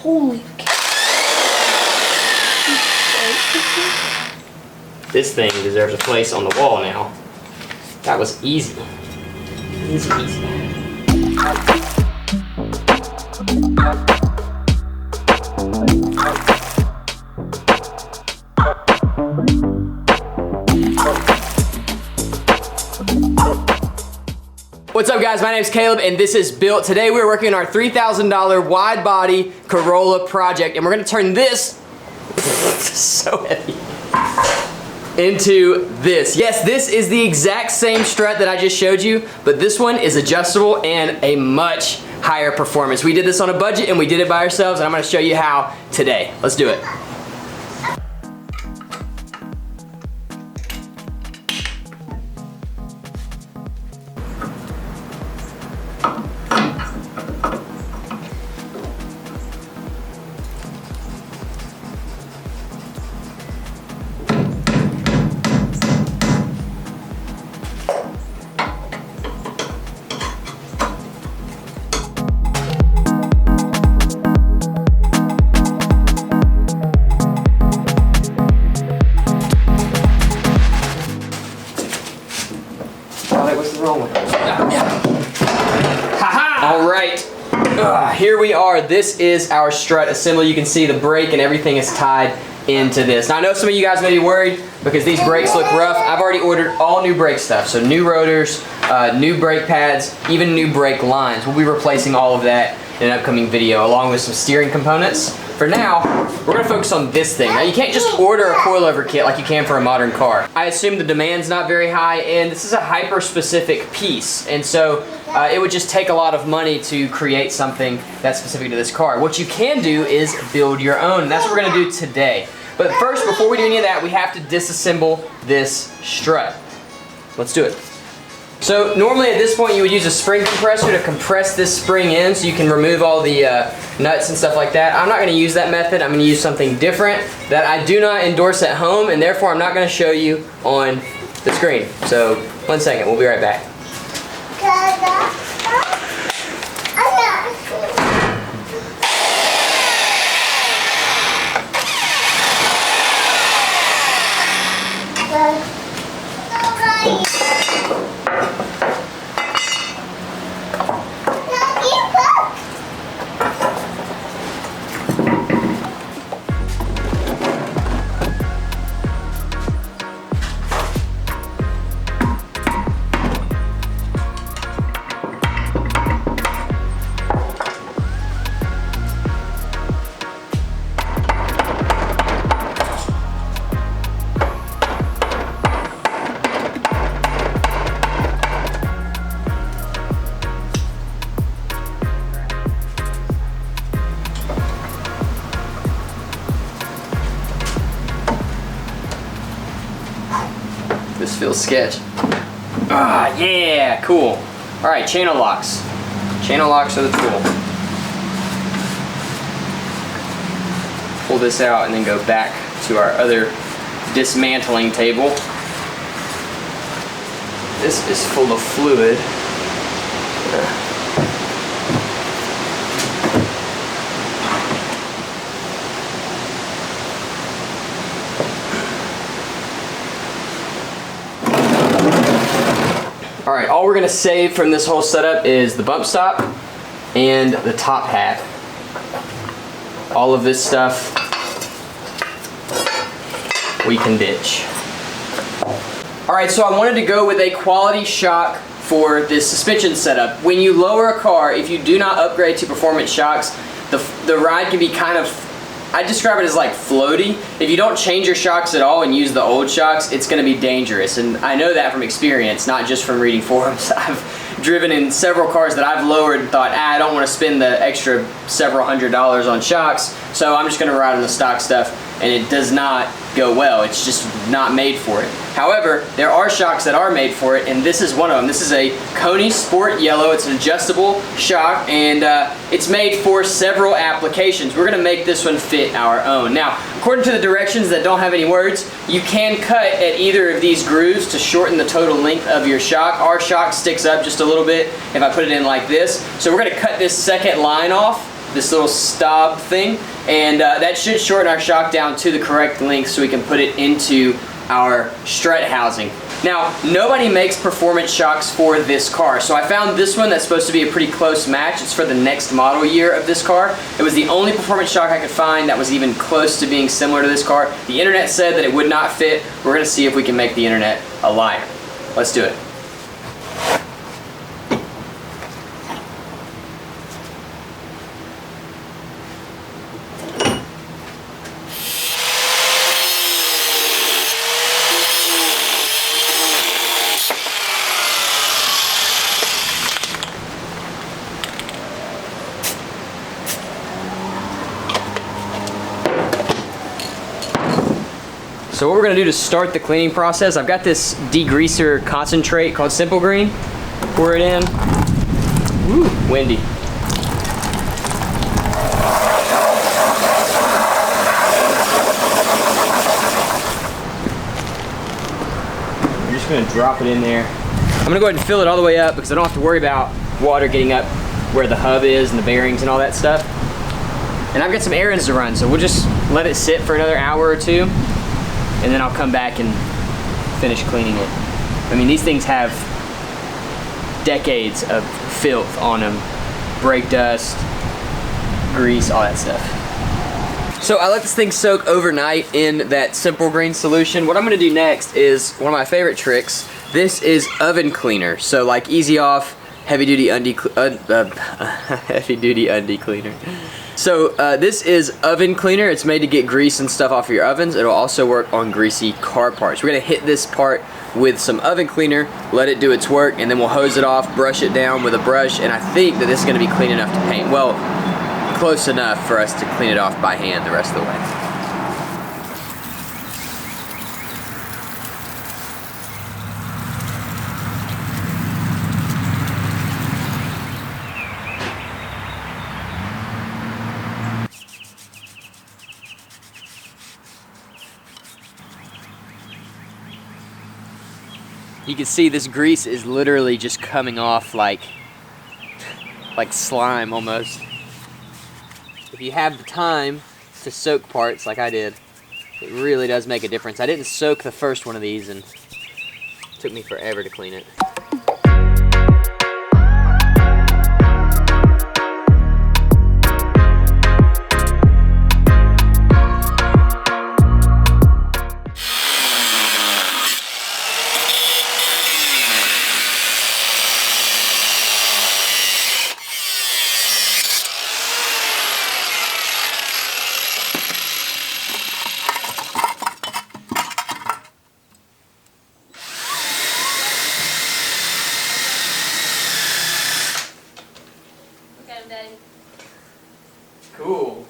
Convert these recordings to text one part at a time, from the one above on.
Holy cow. This thing deserves a place on the wall now. That was easy. Easy, easy. What's up guys, my name is Caleb and this is Built. Today we're working on our $3,000 wide body Corolla project and we're gonna turn this, so heavy, into this. Yes, this is the exact same strut that I just showed you, but this one is adjustable and a much higher performance. We did this on a budget and we did it by ourselves and I'm gonna show you how today. Let's do it. All right, here we are. This is our strut assembly. You can see the brake and everything is tied into this. Now I know some of you guys may be worried because these brakes look rough. I've already ordered all new brake stuff. So new rotors, new brake pads, even new brake lines. We'll be replacing all of that in an upcoming video along with some steering components. For now, we're gonna focus on this thing. Now you can't just order a coilover kit like you can for a modern car. I assume the demand's not very high and this is a hyper specific piece. And so it would just take a lot of money to create something that's specific to this car. What you can do is build your own. And that's what we're gonna do today. But first, before we do any of that, we have to disassemble this strut. Let's do it. So normally at this point you would use a spring compressor to compress this spring in so you can remove all the nuts and stuff like that. I'm not going to use that method. I'm going to use something different that I do not endorse at home and therefore I'm not going to show you on the screen. So 1 second, we'll be right back. This feels sketch. Ah, yeah, cool. All right, channel locks. Channel locks are the tool. Pull this out and then go back to our other dismantling table. This is full of fluid. All right, all we're gonna save from this whole setup is the bump stop and the top hat. All of this stuff we can ditch. All right, so I wanted to go with a quality shock for this suspension setup. When you lower a car, if you do not upgrade to performance shocks, the ride can be kind of, I describe it as like floaty. If you don't change your shocks at all and use the old shocks, it's gonna be dangerous. And I know that from experience, not just from reading forums. I've driven in several cars that I've lowered and thought, I don't wanna spend the extra several $100s on shocks, so I'm just gonna ride on the stock stuff, and it does not go well. It's just not made for it. However, there are shocks that are made for it, and this is one of them. This is a Koni Sport Yellow. It's an adjustable shock, and it's made for several applications. We're gonna make this one fit our own. Now, according to the directions that don't have any words, you can cut at either of these grooves to shorten the total length of your shock. Our shock sticks up just a little bit if I put it in like this. So we're gonna cut this second line off, this little stop thing, and that should shorten our shock down to the correct length so we can put it into our strut housing. Now, nobody makes performance shocks for this car, so I found this one that's supposed to be a pretty close match. It's for the next model year of this car. It was the only performance shock I could find that was even close to being similar to this car. The internet said that it would not fit. We're gonna see if we can make the internet a liar. Let's do it. So what we're gonna do to start the cleaning process, I've got this degreaser concentrate called Simple Green. Pour it in. Woo, windy. You're just gonna drop it in there. I'm gonna go ahead and fill it all the way up because I don't have to worry about water getting up where the hub is and the bearings and all that stuff. And I've got some errands to run, so we'll just let it sit for another hour or two, and then I'll come back and finish cleaning it. I mean, these things have decades of filth on them. Brake dust, grease, all that stuff. So I let this thing soak overnight in that Simple Green solution. What I'm gonna do next is one of my favorite tricks. This is oven cleaner. So like Easy Off, heavy duty undie cleaner. So this is oven cleaner. It's made to get grease and stuff off of your ovens. It'll also work on greasy car parts. We're gonna hit this part with some oven cleaner, let it do its work, and then we'll hose it off, brush it down with a brush, and I think that this is gonna be clean enough to paint. Well, close enough for us to clean it off by hand the rest of the way. You can see this grease is literally just coming off like slime almost. If you have the time to soak parts like I did, it really does make a difference. I didn't soak the first one of these and it took me forever to clean it. Cool.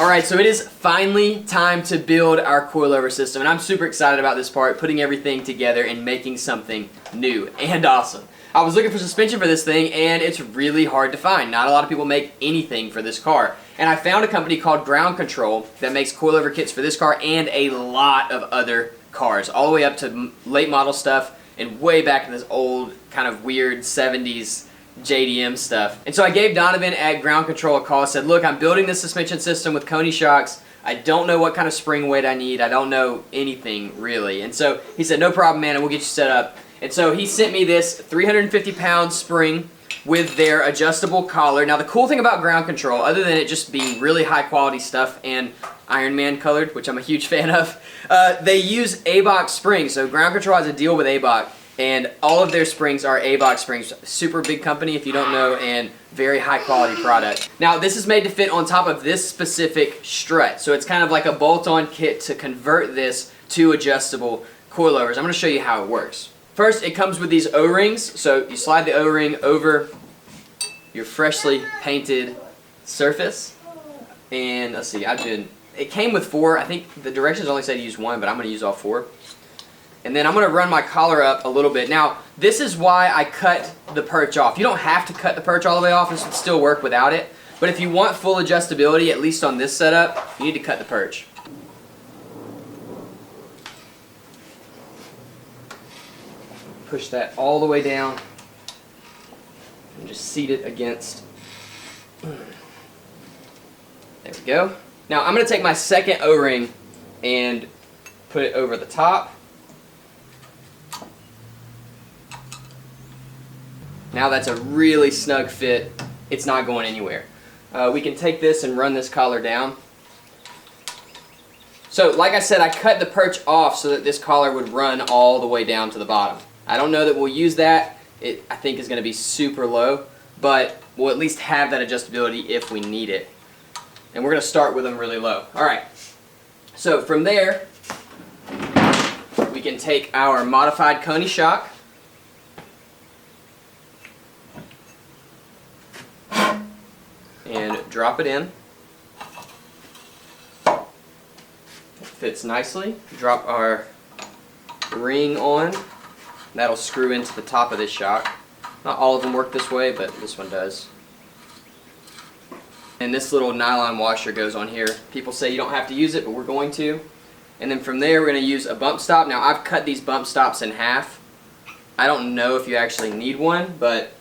Alright, so it is finally time to build our coilover system, and I'm super excited about this part, putting everything together and making something new and awesome. I was looking for suspension for this thing, and it's really hard to find. Not a lot of people make anything for this car. And I found a company called Ground Control that makes coilover kits for this car and a lot of other cars, all the way up to late model stuff and way back in this old kind of weird 70s JDM stuff. And so I gave Donovan at Ground Control a call. I said, look, I'm building this suspension system with Coney shocks. I don't know what kind of spring weight I need. I don't know anything really. And so he said, no problem, man, and we'll get you set up. And so he sent me this 350-pound spring with their adjustable collar. Now the cool thing about Ground Control, other than it just being really high quality stuff and Iron Man colored, which I'm a huge fan of, they use ABOC springs. So Ground Control has a deal with ABOC, and all of their springs are ABOC springs. Super big company if you don't know, and very high quality product. Now this is made to fit on top of this specific strut. So it's kind of like a bolt-on kit to convert this to adjustable coilovers. I'm going to show you how it works. First, it comes with these O-rings. So you slide the O-ring over your freshly painted surface. And let's see, it came with 4. I think the directions only say to use 1, but I'm going to use all 4. And then I'm going to run my collar up a little bit. Now, this is why I cut the perch off. You don't have to cut the perch all the way off. This would still work without it. But if you want full adjustability, at least on this setup, you need to cut the perch. Push that all the way down and just seat it against. There we go. Now I'm going to take my second O-ring and put it over the top. Now that's a really snug fit. It's not going anywhere. We can take this and run this collar down. So like I said, I cut the perch off so that this collar would run all the way down to the bottom. I don't know that we'll use that. It, I think, is going to be super low, but we'll at least have that adjustability if we need it. And we're going to start with them really low. All right. So from there, we can take our modified Coney shock and drop it in. It fits nicely. Drop our ring on. That'll screw into the top of this shock. Not all of them work this way, but this one does. And this little nylon washer goes on here. People say you don't have to use it, but we're going to. And then from there, we're going to use a bump stop. Now, I've cut these bump stops in half. I don't know if you actually need one, but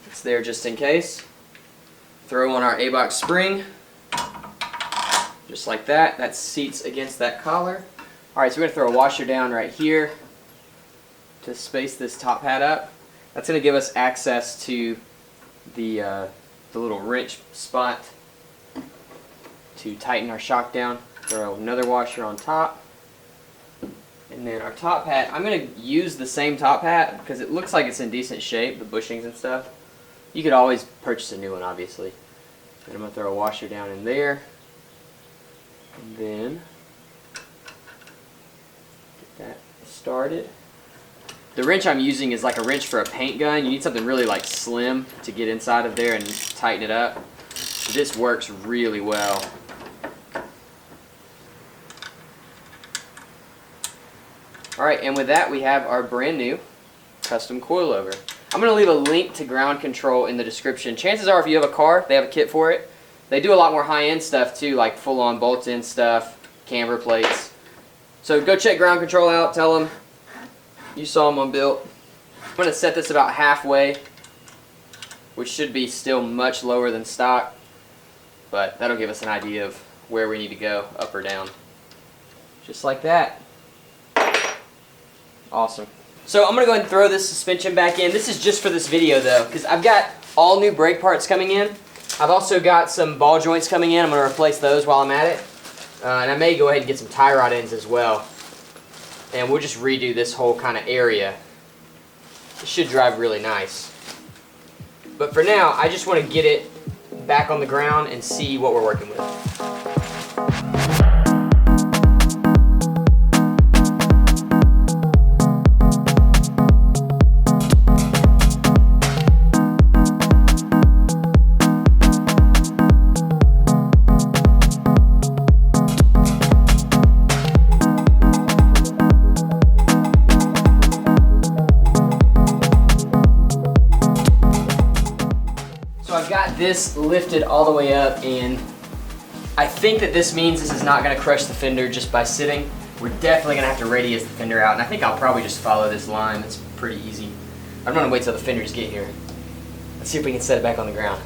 it's there just in case. Throw on our ABOC spring, just like that. That seats against that collar. All right, so we're going to throw a washer down right here to space this top hat up. That's going to give us access to the little wrench spot to tighten our shock down. Throw another washer on top. And then our top hat, I'm going to use the same top hat because it looks like it's in decent shape, the bushings and stuff. You could always purchase a new one, obviously. And I'm going to throw a washer down in there. And then get that started. The wrench I'm using is like a wrench for a paint gun. You need something really like slim to get inside of there and tighten it up. This works really well. Alright, and with that we have our brand new custom coilover. I'm going to leave a link to Ground Control in the description. Chances are if you have a car, they have a kit for it. They do a lot more high-end stuff too, like full-on bolt-in stuff, camber plates. So go check Ground Control out, tell them you saw them on Built. I'm going to set this about halfway, which should be still much lower than stock, but that'll give us an idea of where we need to go, up or down. Just like that. Awesome. So I'm going to go ahead and throw this suspension back in. This is just for this video though, because I've got all new brake parts coming in. I've also got some ball joints coming in. I'm going to replace those while I'm at it. And I may go ahead and get some tie rod ends as well. And we'll just redo this whole kind of area. It should drive really nice. But for now, I just want to get it back on the ground and see what we're working with. this lifted all the way up, and I think that this means this is not gonna crush the fender just by sitting. We're definitely gonna have to radius the fender out, and I think I'll probably just follow this line. It's pretty easy. I'm gonna wait till the fenders get here. Let's see if we can set it back on the ground.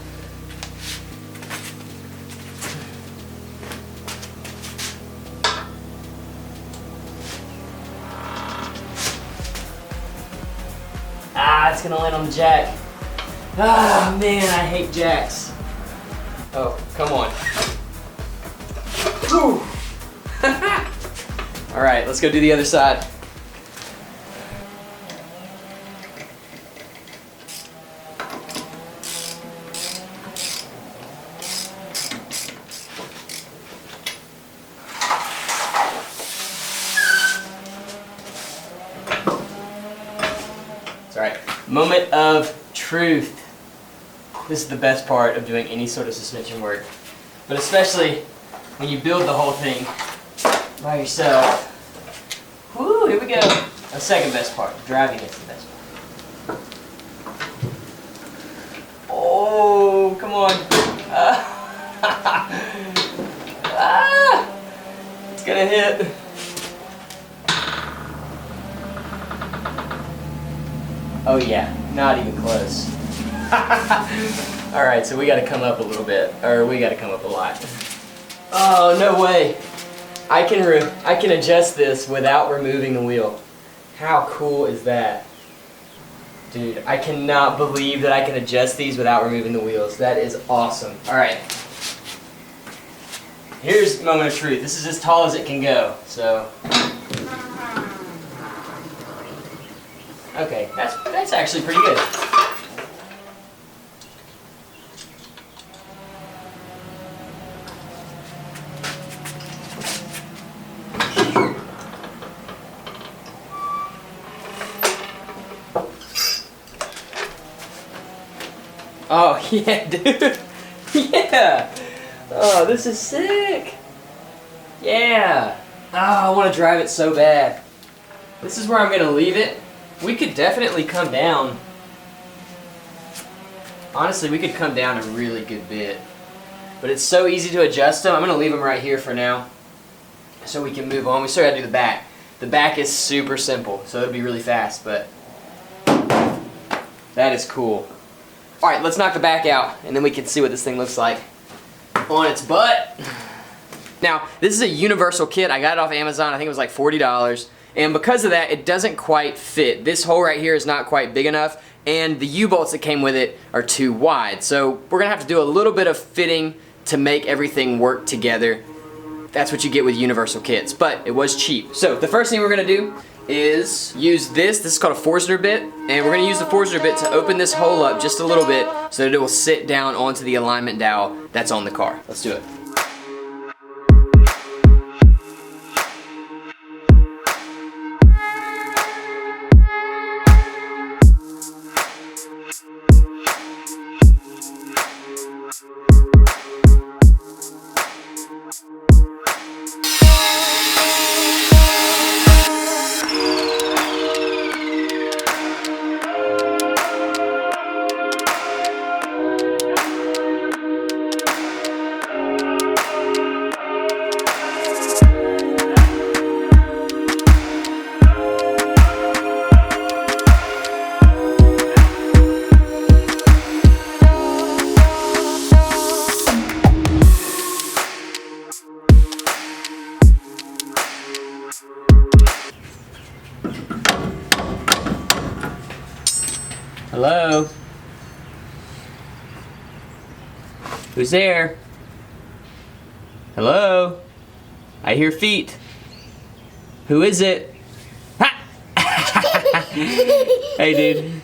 Ah, it's gonna land on the jack. Ah, man, I hate jacks. Oh, come on. All right, let's go do the other side. It's all right. Moment of truth. This is the best part of doing any sort of suspension work, but especially when you build the whole thing by yourself. Woo, here we go. The second best part. Driving is the best part. Oh, come on. It's gonna hit. Oh yeah, not even close. Alright, so we gotta come up a little bit, or we gotta come up a lot. Oh, no way. I can adjust this without removing the wheel. How cool is that? Dude, I cannot believe that I can adjust these without removing the wheels. That is awesome. Alright. Here's the moment of truth. This is as tall as it can go, so. Okay, that's actually pretty good. Oh, yeah, dude. Yeah. Oh, this is sick. Yeah. Oh, I want to drive it so bad. This is where I'm going to leave it. We could definitely come down. Honestly, we could come down a really good bit. But it's so easy to adjust them. I'm going to leave them right here for now so we can move on. We still got to do the back. The back is super simple, so it'll be really fast, but that is cool. Alright, let's knock the back out, and then we can see what this thing looks like on its butt. Now, this is a universal kit. I got it off Amazon. I think it was like $40. And because of that, it doesn't quite fit. This hole right here is not quite big enough, and the U-bolts that came with it are too wide. So we're going to have to do a little bit of fitting to make everything work together. That's what you get with universal kits, but it was cheap. So the first thing we're going to do is use this. This is called a Forstner bit, and we're going to use the Forstner bit to open this hole up just a little bit so that it will sit down onto the alignment dowel that's on the car. Let's do it. Hello? Who's there? Hello? I hear feet. Who is it? Ha! Hey, dude.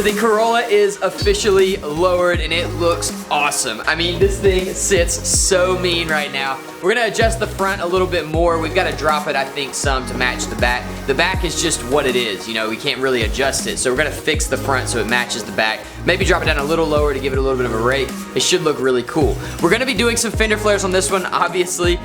the Corolla is officially lowered and it looks awesome. I mean, this thing sits so mean right now. We're gonna adjust the front a little bit more. We've gotta drop it, I think, some to match the back. The back is just what it is, you know, we can't really adjust it. So we're gonna fix the front so it matches the back. Maybe drop it down a little lower to give it a little bit of a rake. It should look really cool. We're gonna be doing some fender flares on this one, obviously.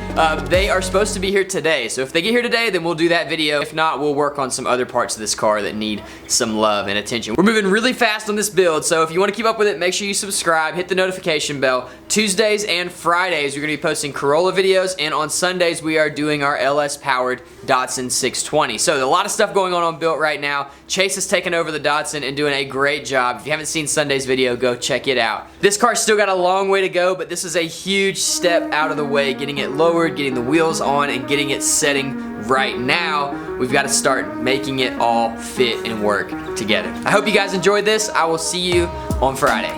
They are supposed to be here today. So if they get here today, then we'll do that video. If not, we'll work on some other parts of this car that need some love and attention. We're moving really fast on this build, so if you wanna keep up with it, make sure you subscribe, hit the notification bell. Tuesdays and Fridays, we're gonna be posting Corolla videos, and on Sundays, we are doing our LS-powered Datsun 620. So a lot of stuff going on Built right now. Chase has taken over the Datsun and doing a great job. If you haven't seen Sunday's video, go check it out. This car's still got a long way to go, but this is a huge step out of the way, getting it lowered, getting the wheels on, and getting it setting right now. We've got to start making it all fit and work together. I hope you guys enjoyed this. I will see you on Friday.